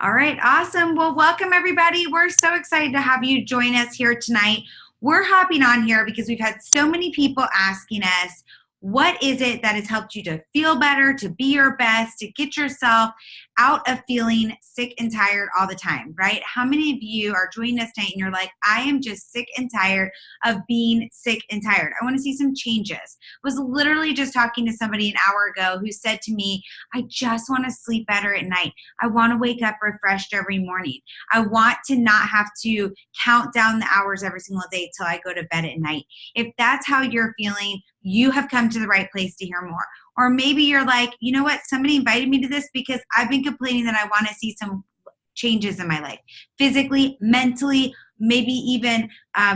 All right, awesome. Well, welcome everybody. We're so excited to have you join us here tonight. We're hopping on here because we've had so many people asking us, what is it that has helped you to feel better, to be your best, to get yourself out of feeling sick and tired all the time, right? How many of you are joining us tonight and you're like, I am just sick and tired of being sick and tired. I want to see some changes. I was literally just talking to somebody an hour ago who said to me, I just want to sleep better at night. I want to wake up refreshed every morning. I want to not have to count down the hours every single day till I go to bed at night. If that's how you're feeling, you have come to the right place to hear more. Or maybe you're like, you know what? Somebody invited me to this because I've been complaining that I want to see some changes in my life, physically, mentally, maybe even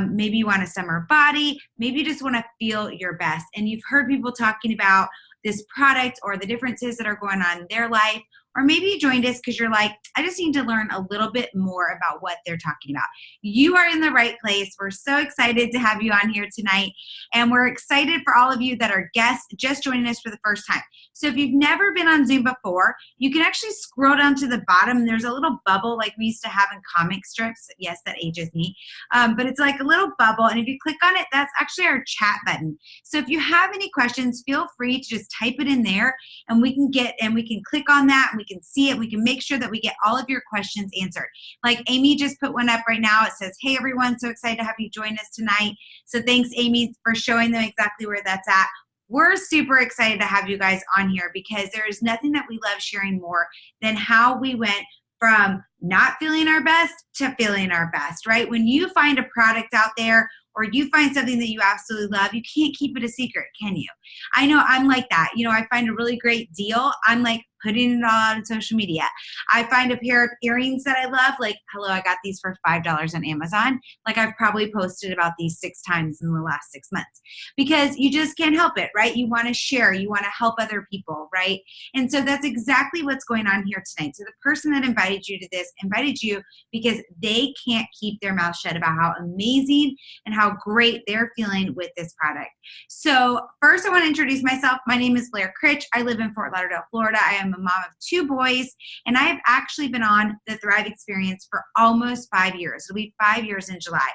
maybe you want a summer body, maybe you just want to feel your best. And you've heard people talking about this product or the differences that are going on in their life. Or maybe you joined us because you're like, I just need to learn a little bit more about what they're talking about. You are in the right place. We're so excited to have you on here tonight. And we're excited for all of you that are guests just joining us for the first time. So if you've never been on Zoom before, you can actually scroll down to the bottom. And there's a little bubble like we used to have in comic strips. Yes, that ages me. But it's like a little bubble. And if you click on it, that's actually our chat button. So if you have any questions, feel free to just type it in there and we can click on that and we can see it. We can make sure that we get all of your questions answered. Like Amy just put one up right now. It says, hey everyone, so excited to have you join us tonight. So thanks Amy for showing them exactly where that's at. We're super excited to have you guys on here because there is nothing that we love sharing more than how we went from not feeling our best to feeling our best, right? When you find a product out there or you find something that you absolutely love, you can't keep it a secret, can you? I know I'm like that. You know, I find a really great deal. I'm like putting it all out on social media. I find a pair of earrings that I love, like, hello, I got these for $5 on Amazon. Like I've probably posted about these 6 times in the last 6 months because you just can't help it, right? You want to share, you want to help other people, right? And so that's exactly what's going on here tonight. So the person that invited you to this invited you because they can't keep their mouth shut about how amazing and how great they're feeling with this product. So first I want to introduce myself. My name is Blair Critch. I live in Fort Lauderdale, Florida. I am a mom of 2 boys, and I have actually been on the Thrive Experience for almost 5 years. It'll be 5 years in July.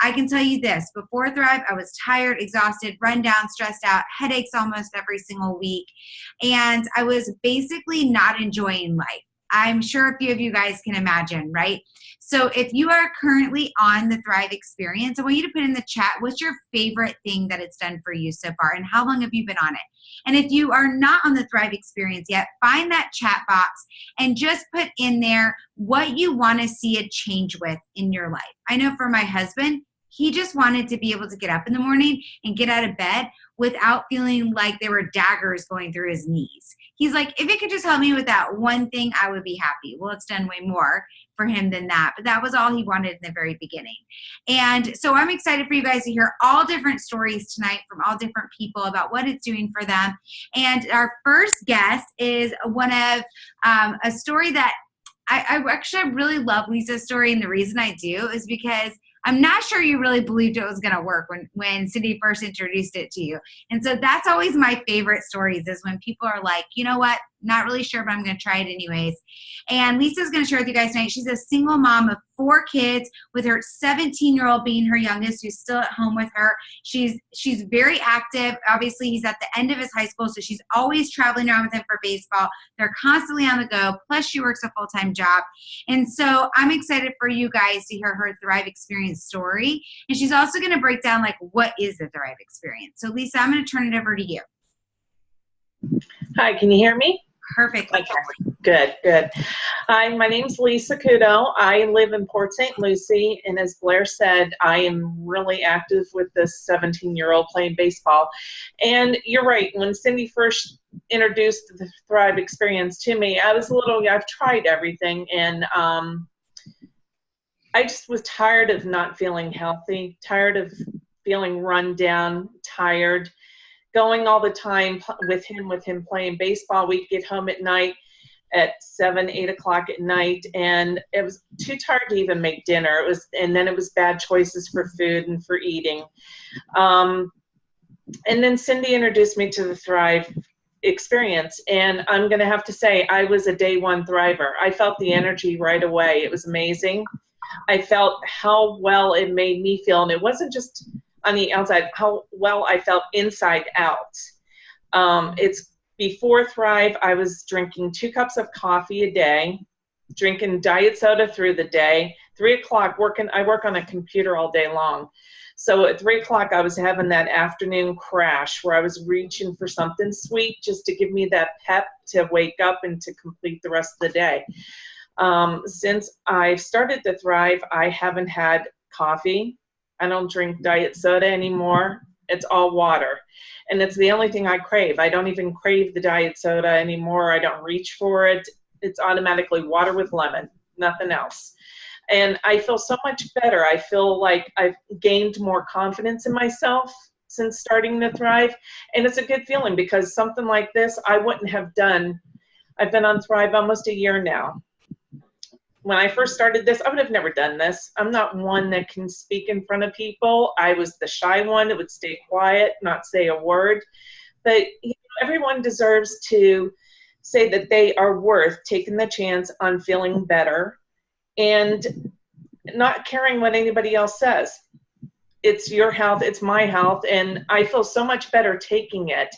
I can tell you this, before Thrive, I was tired, exhausted, run down, stressed out, headaches almost every single week, and I was basically not enjoying life. I'm sure a few of you guys can imagine, right? So if you are currently on the Thrive Experience, I want you to put in the chat, what's your favorite thing that it's done for you so far, and how long have you been on it? And if you are not on the Thrive Experience yet, find that chat box and just put in there what you want to see a change with in your life. I know for my husband, he just wanted to be able to get up in the morning and get out of bed without feeling like there were daggers going through his knees. He's like, if it could just help me with that one thing, I would be happy. Well, it's done way more for him than that, but that was all he wanted in the very beginning. And so I'm excited for you guys to hear all different stories tonight from all different people about what it's doing for them. And our first guest is one of a story that I actually really love Lisa's story, and the reason I do is because I'm not sure you really believed it was going to work when Cindy first introduced it to you. And so that's always my favorite stories is when people are like, you know what, not really sure, but I'm going to try it anyways. And Lisa's going to share with you guys tonight. She's a single mom of 4 kids with her 17-year-old being her youngest who's still at home with her. She's very active. Obviously, he's at the end of his high school, so she's always traveling around with him for baseball. They're constantly on the go, plus she works a full-time job. And so I'm excited for you guys to hear her Thrive Experience story. And she's also going to break down, like, what is the Thrive Experience? So, Lisa, I'm going to turn it over to you. Hi, can you hear me? Perfect. Okay, good. Hi, my name's Lisa Kudo. I live in Port St. Lucie, and as Blair said, I am really active with this 17-year-old playing baseball. And you're right, when Cindy first introduced the Thrive Experience to me, I've tried everything, and I just was tired of not feeling healthy, tired of feeling run down, tired. Going all the time with him playing baseball. We'd get home at night at 7, 8 o'clock at night, and it was too tired to even make dinner. And then it was bad choices for food and for eating. And then Cindy introduced me to the Thrive experience. And I'm going to have to say, I was a day one thriver. I felt the energy right away. It was amazing. I felt how well it made me feel. And it wasn't just on the outside, how well I felt inside out. It's before Thrive, I was drinking 2 cups of coffee a day, drinking diet soda through the day. 3 o'clock, I work on a computer all day long. So at 3 o'clock, I was having that afternoon crash where I was reaching for something sweet just to give me that pep to wake up and to complete the rest of the day. Since I started to Thrive, I haven't had coffee. I don't drink diet soda anymore. It's all water. And it's the only thing I crave. I don't even crave the diet soda anymore. I don't reach for it. It's automatically water with lemon, nothing else. And I feel so much better. I feel like I've gained more confidence in myself since starting to Thrive. And it's a good feeling because something like this I wouldn't have done. I've been on Thrive almost a year now. When I first started this, I would have never done this. I'm not one that can speak in front of people. I was the shy one that would stay quiet, not say a word. But everyone deserves to say that they are worth taking the chance on feeling better and not caring what anybody else says. It's your health, it's my health, and I feel so much better taking it.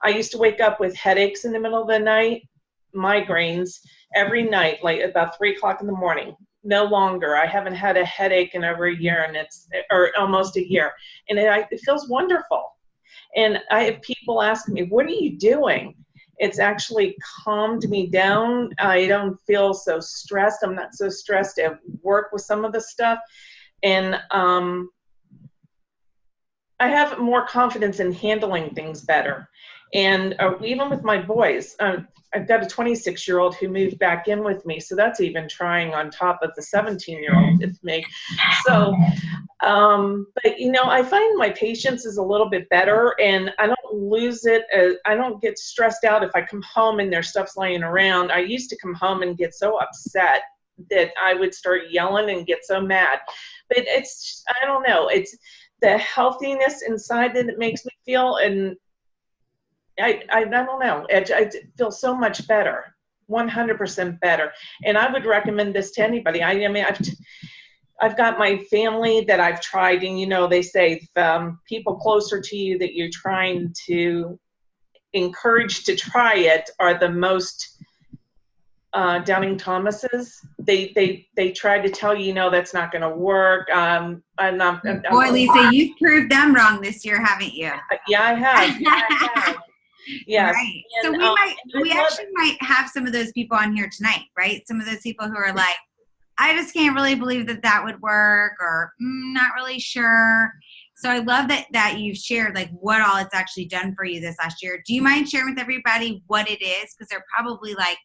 I used to wake up with headaches in the middle of the night, migraines, every night, like about 3 o'clock in the morning. No longer. I haven't had a headache in over a year, or almost a year. And it feels wonderful. And I have people asking me, what are you doing? It's actually calmed me down. I don't feel so stressed. I'm not so stressed at work with some of the stuff. And I have more confidence in handling things better. And even with my boys, I've got a 26-year-old who moved back in with me. So that's even trying on top of the 17-year-old with me. So, but I find my patience is a little bit better and I don't lose it. I don't get stressed out if I come home and there's stuff's laying around. I used to come home and get so upset that I would start yelling and get so mad. But I don't know. It's the healthiness inside that it makes me feel, and I don't know. I feel so much better, 100% better. And I would recommend this to anybody. I mean, I've got my family that I've tried, and they say people closer to you that you're trying to encourage to try it are the most Doubting Thomases. They try to tell you, that's not going to work. Boy, Lisa, you've proved them wrong this year, haven't you? Yeah, I have. Yes. Right. So we actually might have some of those people on here tonight, right? Some of those people who are like, I just can't really believe that would work, or not really sure. So I love that you've shared like what all it's actually done for you this last year. Do you mind sharing with everybody what it is? Because they're probably like,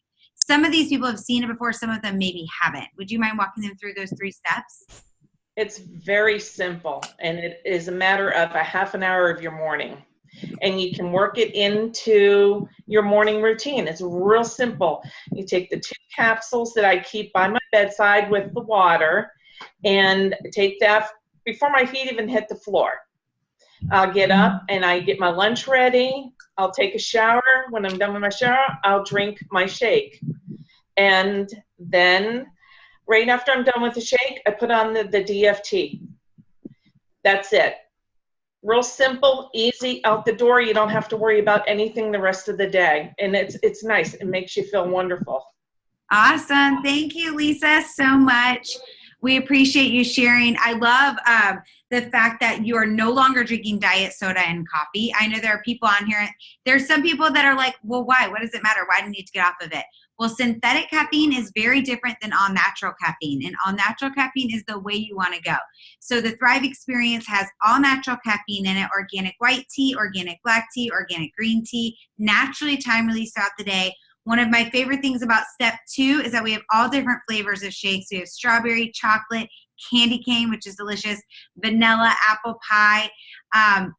some of these people have seen it before, some of them maybe haven't. Would you mind walking them through those 3 steps? It's very simple, and it is a matter of a half an hour of your morning. And you can work it into your morning routine. It's real simple. You take the 2 capsules that I keep by my bedside with the water and take that before my feet even hit the floor. I'll get up and I get my lunch ready. I'll take a shower. When I'm done with my shower, I'll drink my shake. And then right after I'm done with the shake, I put on the DFT. That's it. Real simple, easy, out the door. You don't have to worry about anything the rest of the day. And it's nice. It makes you feel wonderful. Awesome. Thank you, Lisa, so much. We appreciate you sharing. I love the fact that you are no longer drinking diet soda and coffee. I know there are people on here. There's some people that are like, well, why? What does it matter? Why do you need to get off of it? Well, synthetic caffeine is very different than all-natural caffeine, and all-natural caffeine is the way you want to go. So the Thrive Experience has all-natural caffeine in it, organic white tea, organic black tea, organic green tea, naturally time-released throughout the day. One of my favorite things about step 2 is that we have all different flavors of shakes. We have strawberry, chocolate, candy cane, which is delicious, vanilla, apple pie.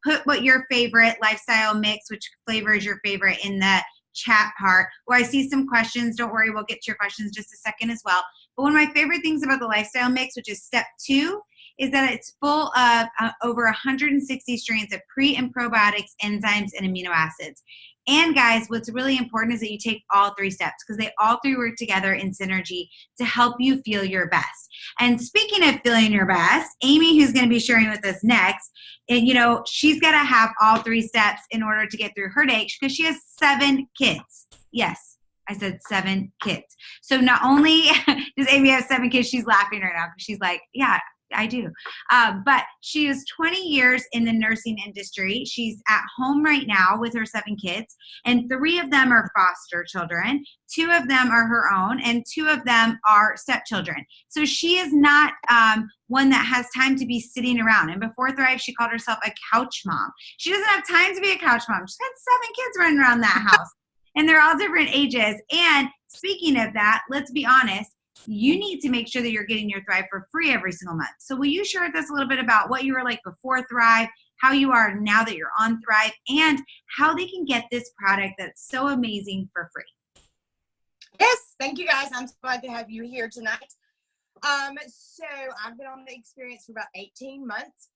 Put what your favorite lifestyle mix, which flavor is your favorite, in the chat part. Or I see some questions. Don't worry, we'll get to your questions in just a second as well. But one of my favorite things about the lifestyle mix, which is step 2, is that it's full of over 160 strains of pre and probiotics, enzymes, and amino acids. And guys, what's really important is that you take all 3 steps, because they all 3 work together in synergy to help you feel your best. And speaking of feeling your best, Amy, who's going to be sharing with us next, and she's got to have all 3 steps in order to get through her day, because she has 7 kids. Yes, I said 7 kids. So not only does Amy have 7 kids, she's laughing right now because she's like, yeah, I do. But she is 20 years in the nursing industry. She's at home right now with her 7 kids, and 3 of them are foster children. 2 of them are her own, and 2 of them are stepchildren. So she is not one that has time to be sitting around. And before Thrive, she called herself a couch mom. She doesn't have time to be a couch mom. She's got 7 kids running around that house, and they're all different ages. And speaking of that, let's be honest, you need to make sure that you're getting your Thrive for free every single month. So will you share with us a little bit about what you were like before Thrive, how you are now that you're on Thrive, and how they can get this product that's so amazing for free? Yes, thank you guys. I'm so glad to have you here tonight. So I've been on the experience for about 18 months.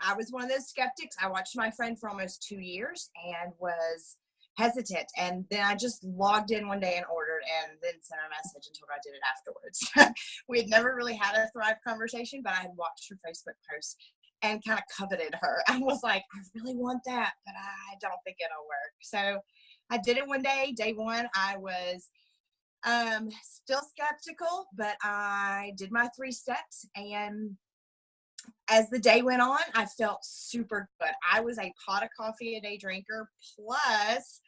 I was one of those skeptics. I watched my friend for almost 2 years and was hesitant, and then I just logged in one day and ordered, and then sent a message and told her I did it afterwards. We had never really had a Thrive conversation, but I had watched her Facebook post and kind of coveted her. I was like, I really want that, but I don't think it'll work. So I did it one day. Day 1, I was still skeptical, but I did my 3 steps, and as the day went on, I felt super good. I was a pot of coffee a day drinker, plus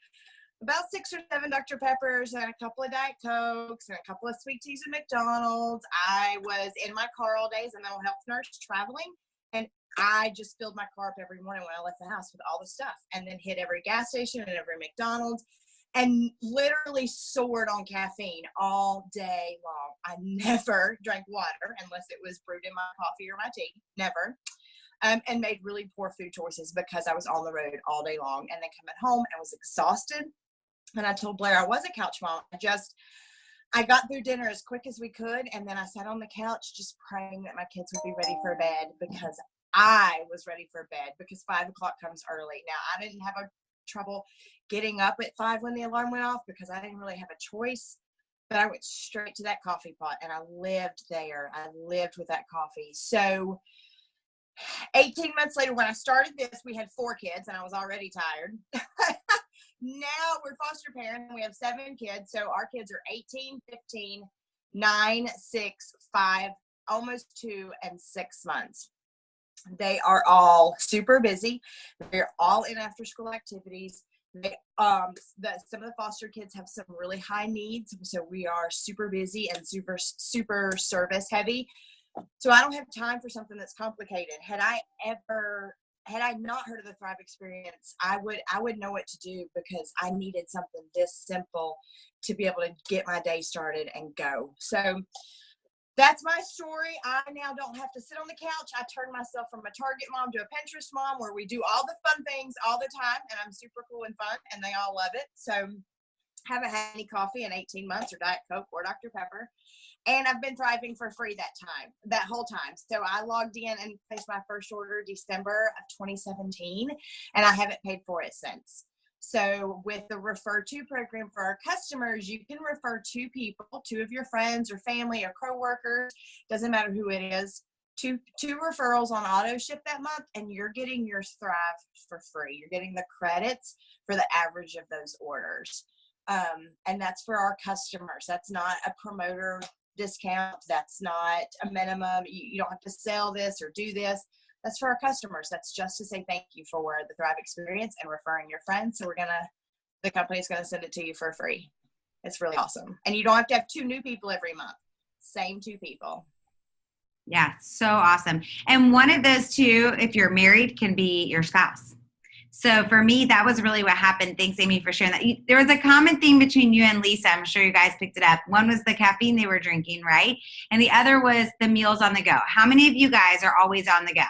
about 6 or 7 Dr. Peppers and a couple of Diet Cokes and a couple of sweet teas at McDonald's. I was in my car all day as a mental health nurse traveling, and I just filled my car up every morning when I left the house with all the stuff, and then hit every gas station and every McDonald's, and literally soared on caffeine all day long. I never drank water unless it was brewed in my coffee or my tea. Never. And made really poor food choices because I was on the road all day long, and then coming home and was exhausted. And I told Blair I was a couch mom. I got through dinner as quick as we could, and then I sat on the couch just praying that my kids would be ready for bed, because I was ready for bed, because 5 o'clock comes early. Now, I didn't have trouble getting up at 5 when the alarm went off because I didn't really have a choice, but I went straight to that coffee pot, and I lived there. I lived with that coffee. So 18 months later, when I started this, we had 4 kids, and I was already tired. Now we're foster parents, and we have 7 kids. So our kids are 18, 15, 9, 6, 5, almost 2, and 6 months. They are all super busy. They're all in after school activities. Some of the foster kids have some really high needs. So we are super busy and super service heavy. So I don't have time for something that's complicated. Had I not heard of the Thrive experience, I would know what to do, because I needed something this simple to be able to get my day started and go. So that's my story. I now don't have to sit on the couch. I turned myself from a Target mom to a Pinterest mom, where we do all the fun things all the time, and I'm super cool and fun, and they all love it. So haven't had any coffee in 18 months, or Diet Coke or Dr. Pepper. And I've been thriving for free that whole time. So I logged in and placed my first order December of 2017, and I haven't paid for it since. So with the Refer To program for our customers, you can refer 2 people, 2 of your friends or family or coworkers, doesn't matter who it is, 2 referrals on auto ship that month, and you're getting your Thrive for free. You're getting the credits for the average of those orders. And that's for our customers. That's not a promoter discount. That's not a minimum. You don't have to sell this or do this. That's for our customers. That's just to say thank you for the Thrive experience and referring your friends. So the company is going to send it to you for free. It's really awesome. And you don't have to have 2 new people every month. Same 2 people. Yeah, so awesome. And one of those 2, if you're married, can be your spouse. So for me, that was really what happened. Thanks, Amy, for sharing that. There was a common theme between you and Lisa. I'm sure you guys picked it up. One was the caffeine they were drinking, right? And the other was the meals on the go. How many of you guys are always on the go?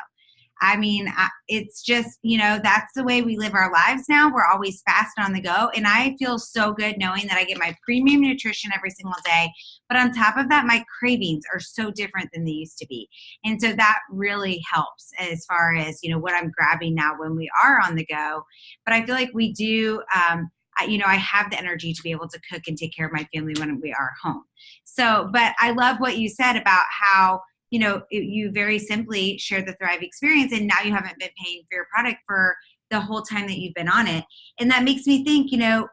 I mean, it's just, that's the way we live our lives now. We're always fast on the go. And I feel so good knowing that I get my premium nutrition every single day. But on top of that, my cravings are so different than they used to be. And so that really helps as far as, what I'm grabbing now when we are on the go. But I feel like we do, I have the energy to be able to cook and take care of my family when we are home. So, but I love what you said about how, you very simply share the Thrive experience, and now you haven't been paying for your product for the whole time that you've been on it. And that makes me think,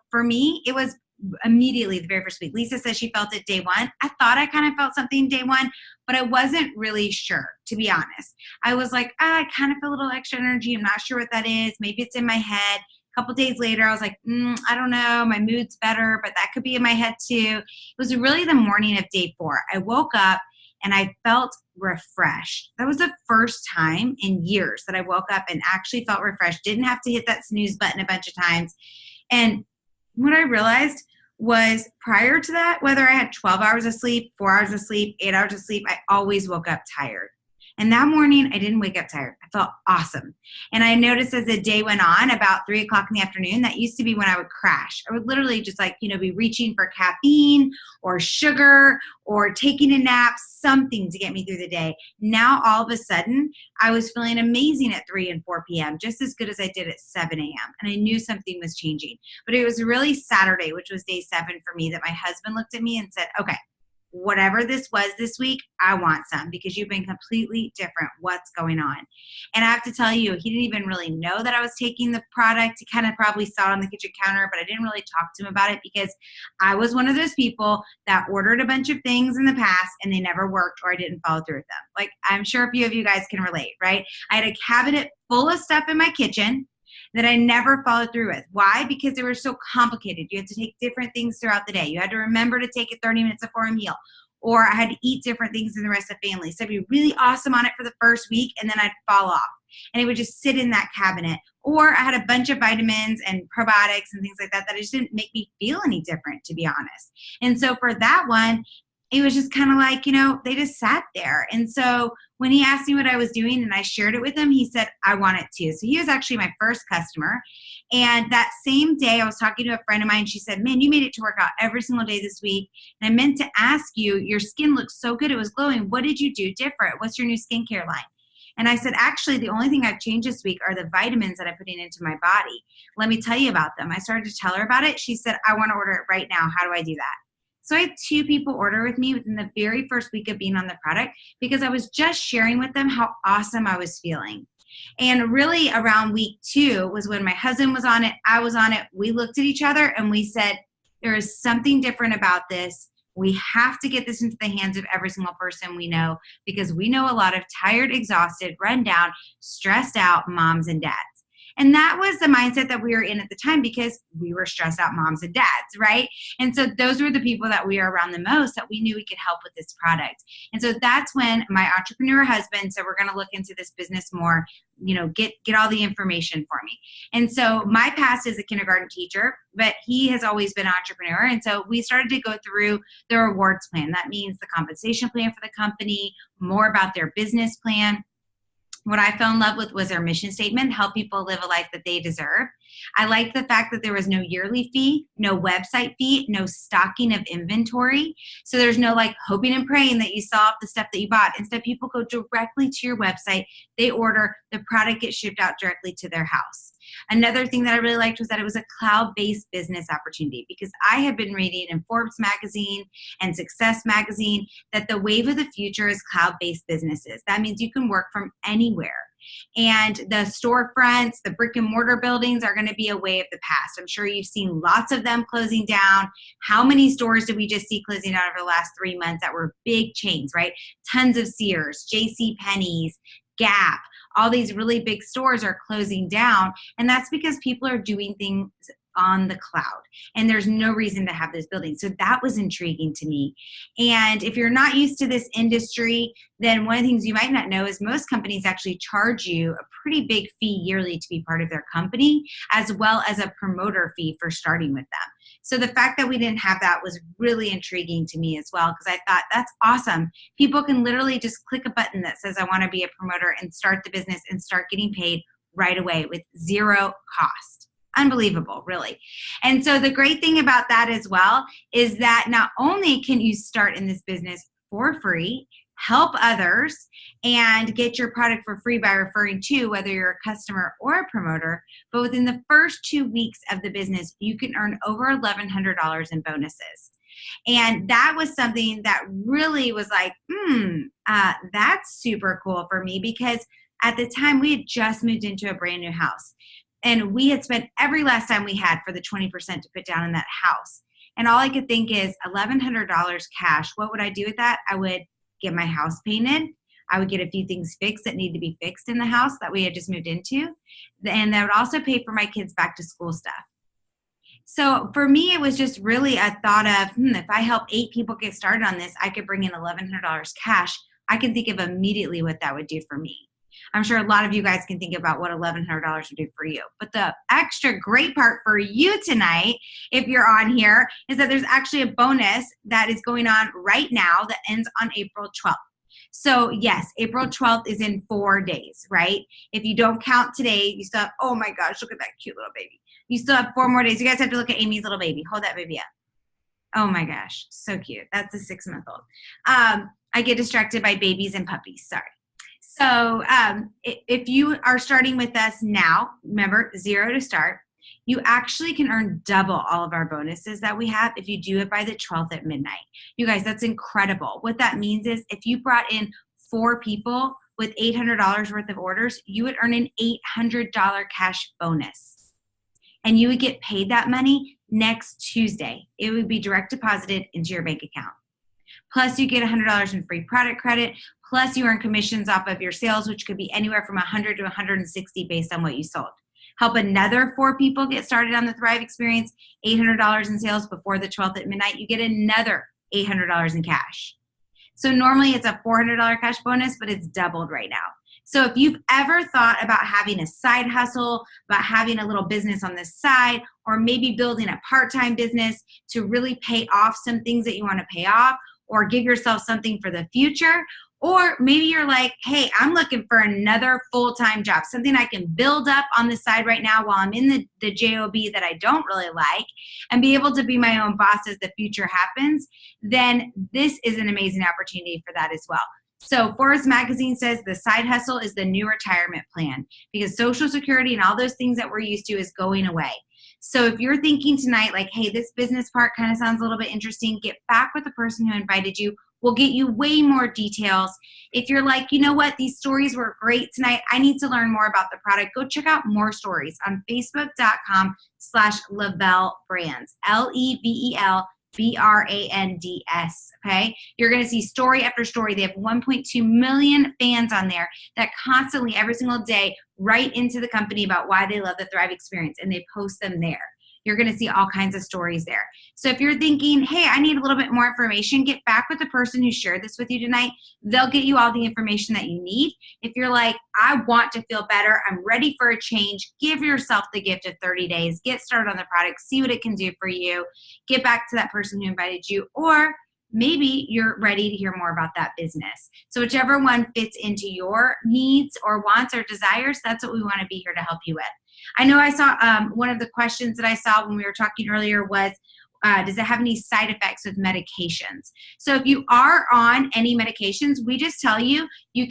for me, it was immediately the very first week. Lisa says she felt it day one. I thought I kind of felt something day one, but I wasn't really sure, to be honest. I was like, I kind of feel a little extra energy. I'm not sure what that is. Maybe it's in my head. A couple days later, I was like, I don't know. My mood's better, but that could be in my head too. It was really the morning of day 4. I woke up and I felt refreshed. That was the first time in years that I woke up and actually felt refreshed. Didn't have to hit that snooze button a bunch of times. And what I realized was prior to that, whether I had 12 hours of sleep, 4 hours of sleep, 8 hours of sleep, I always woke up tired. And that morning, I didn't wake up tired. I felt awesome. And I noticed as the day went on, about 3 o'clock in the afternoon, that used to be when I would crash. I would literally just be reaching for caffeine or sugar or taking a nap, something to get me through the day. Now, all of a sudden, I was feeling amazing at 3 and 4 p.m., just as good as I did at 7 a.m. And I knew something was changing. But it was really Saturday, which was day 7 for me, that my husband looked at me and said, okay, whatever this was this week, I want some, because you've been completely different. What's going on? And I have to tell you, he didn't even really know that I was taking the product. He kind of probably saw it on the kitchen counter, but I didn't really talk to him about it because I was one of those people that ordered a bunch of things in the past and they never worked, or I didn't follow through with them. Like, I'm sure a few of you guys can relate, right? I had a cabinet full of stuff in my kitchen that I never followed through with. Why? Because they were so complicated. You had to take different things throughout the day. You had to remember to take it 30 minutes before a meal. Or I had to eat different things than the rest of the family. So I'd be really awesome on it for the first week, and then I'd fall off. And it would just sit in that cabinet. Or I had a bunch of vitamins and probiotics and things like that just didn't make me feel any different, to be honest. And so for that one, it was just kind of like, they just sat there. And so when he asked me what I was doing and I shared it with him, he said, I want it too. So he was actually my first customer. And that same day I was talking to a friend of mine. She said, man, you made it to work out every single day this week. And I meant to ask you, your skin looks so good. It was glowing. What did you do different? What's your new skincare line? And I said, actually, the only thing I've changed this week are the vitamins that I'm putting into my body. Let me tell you about them. I started to tell her about it. She said, I want to order it right now. How do I do that? So I had 2 people order with me within the very first week of being on the product, because I was just sharing with them how awesome I was feeling. And really around week 2 was when my husband was on it, I was on it. We looked at each other and we said, there is something different about this. We have to get this into the hands of every single person we know, because we know a lot of tired, exhausted, run down, stressed out moms and dads. And that was the mindset that we were in at the time, because we were stressed out moms and dads, right? And so those were the people that we were around the most that we knew we could help with this product. And so that's when my entrepreneur husband said, we're going to look into this business more, get all the information for me. And so my past is a kindergarten teacher, but he has always been an entrepreneur. And so we started to go through the rewards plan. That means the compensation plan for the company, more about their business plan. What I fell in love with was their mission statement: help people live a life that they deserve. I liked the fact that there was no yearly fee, no website fee, no stocking of inventory. So there's no hoping and praying that you sell off the stuff that you bought. Instead, people go directly to your website, they order, the product gets shipped out directly to their house. Another thing that I really liked was that it was a cloud-based business opportunity, because I have been reading in Forbes magazine and Success magazine that the wave of the future is cloud-based businesses. That means you can work from anywhere. And the storefronts, the brick and mortar buildings are going to be a way of the past. I'm sure you've seen lots of them closing down. How many stores did we just see closing down over the last 3 months that were big chains, right? Tons of Sears, JCPenney's, Gap. All these really big stores are closing down. And that's because people are doing things on the cloud, and there's no reason to have this building. So that was intriguing to me. And if you're not used to this industry, then one of the things you might not know is most companies actually charge you a pretty big fee yearly to be part of their company, as well as a promoter fee for starting with them. So the fact that we didn't have that was really intriguing to me as well, because I thought that's awesome. People can literally just click a button that says, I want to be a promoter, and start the business and start getting paid right away with zero cost. Unbelievable, really. And so the great thing about that as well is that not only can you start in this business for free, help others, and get your product for free by referring to, whether you're a customer or a promoter, but within the first 2 weeks of the business, you can earn over $1,100 in bonuses. And that was something that really was like, that's super cool for me, because at the time we had just moved into a brand new house, and we had spent every last time we had for the 20% to put down in that house. And all I could think is $1,100 cash. What would I do with that? I would get my house painted. I would get a few things fixed that need to be fixed in the house that we had just moved into. And that would also pay for my kids' back to school stuff. So for me, it was just really a thought of, if I help 8 people get started on this, I could bring in $1,100 cash. I can think of immediately what that would do for me. I'm sure a lot of you guys can think about what $1,100 would do for you. But the extra great part for you tonight, if you're on here, is that there's actually a bonus that is going on right now that ends on April 12th. So yes, April 12th is in 4 days, right? If you don't count today, you still have, oh my gosh, look at that cute little baby. You still have 4 more days. You guys have to look at Amy's little baby. Hold that baby up. Oh my gosh, so cute. That's a 6-month-old. I get distracted by babies and puppies, sorry. So if you are starting with us now, remember, 0 to start, you actually can earn double all of our bonuses that we have if you do it by the 12th at midnight. You guys, that's incredible. What that means is if you brought in 4 people with $800 worth of orders, you would earn an $800 cash bonus. And you would get paid that money next Tuesday. It would be direct deposited into your bank account. Plus, you get $100 in free product credit. Plus, you earn commissions off of your sales, which could be anywhere from $100 to $160 based on what you sold. Help another 4 people get started on the Thrive Experience, $800 in sales before the 12th at midnight. You get another $800 in cash. So normally it's a $400 cash bonus, but it's doubled right now. So if you've ever thought about having a side hustle, about having a little business on the side, or maybe building a part-time business to really pay off some things that you want to pay off, or give yourself something for the future, or maybe you're like, hey, I'm looking for another full-time job, something I can build up on the side right now while I'm in the job that I don't really like, and be able to be my own boss as the future happens, then this is an amazing opportunity for that as well. So Forbes magazine says the side hustle is the new retirement plan, because Social Security and all those things that we're used to is going away. So if you're thinking tonight, like, hey, this business part kind of sounds a little bit interesting, get back with the person who invited you. We'll get you way more details. If you're like, you know what, these stories were great tonight, I need to learn more about the product, go check out more stories on facebook.com/Level Brands, LEVEL BRANDS, okay? You're going to see story after story. They have 1.2 million fans on there that constantly, every single day, write into the company about why they love the Thrive Experience, and they post them there. You're going to see all kinds of stories there. So if you're thinking, hey, I need a little bit more information, get back with the person who shared this with you tonight. They'll get you all the information that you need. If you're like, I want to feel better, I'm ready for a change, give yourself the gift of 30 days. Get started on the product. See what it can do for you. Get back to that person who invited you. Or maybe you're ready to hear more about that business. So whichever one fits into your needs or wants or desires, that's what we want to be here to help you with. I know I saw one of the questions that I saw when we were talking earlier was, does it have any side effects with medications? So if you are on any medications, we just tell you,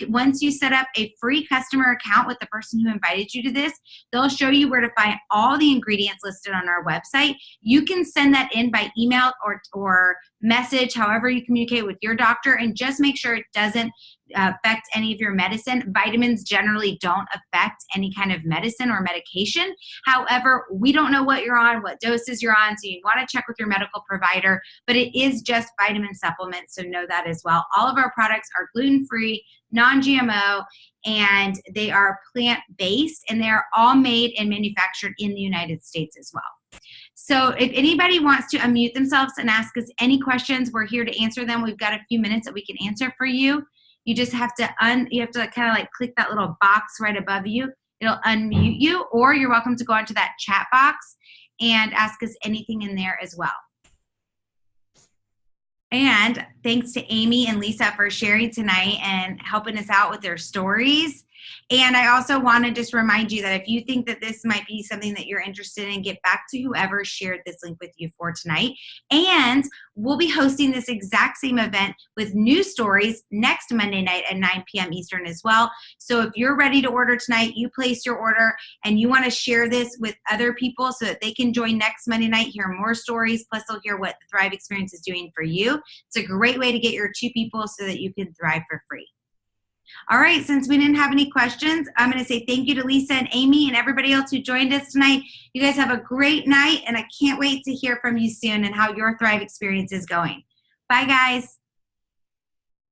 once you set up a free customer account with the person who invited you to this, they'll show you where to find all the ingredients listed on our website. You can send that in by email or message, however you communicate with your doctor, and just make sure it doesn't affect any of your medicine. Vitamins generally don't affect any kind of medicine or medication. However, we don't know what you're on, what doses you're on, so you want to check with your medical provider, but it is just vitamin supplements, so know that as well. All of our products are gluten-free, non-GMO, and they are plant-based, and they are all made and manufactured in the United States as well. So if anybody wants to unmute themselves and ask us any questions, we're here to answer them. We've got a few minutes that we can answer for you. You just have to kind of like click that little box right above you. It'll unmute you, or you're welcome to go onto that chat box and ask us anything in there as well. And thanks to Amy and Lisa for sharing tonight and helping us out with their stories. And I also want to just remind you that if you think that this might be something that you're interested in, get back to whoever shared this link with you for tonight. And we'll be hosting this exact same event with new stories next Monday night at 9 p.m. Eastern as well. So if you're ready to order tonight, you place your order and you want to share this with other people so that they can join next Monday night, hear more stories, plus they'll hear what the Thrive Experience is doing for you. It's a great way to get your 2 people so that you can thrive for free. All right, since we didn't have any questions, I'm going to say thank you to Lisa and Amy and everybody else who joined us tonight. You guys have a great night, and I can't wait to hear from you soon and how your Thrive Experience is going. Bye, guys.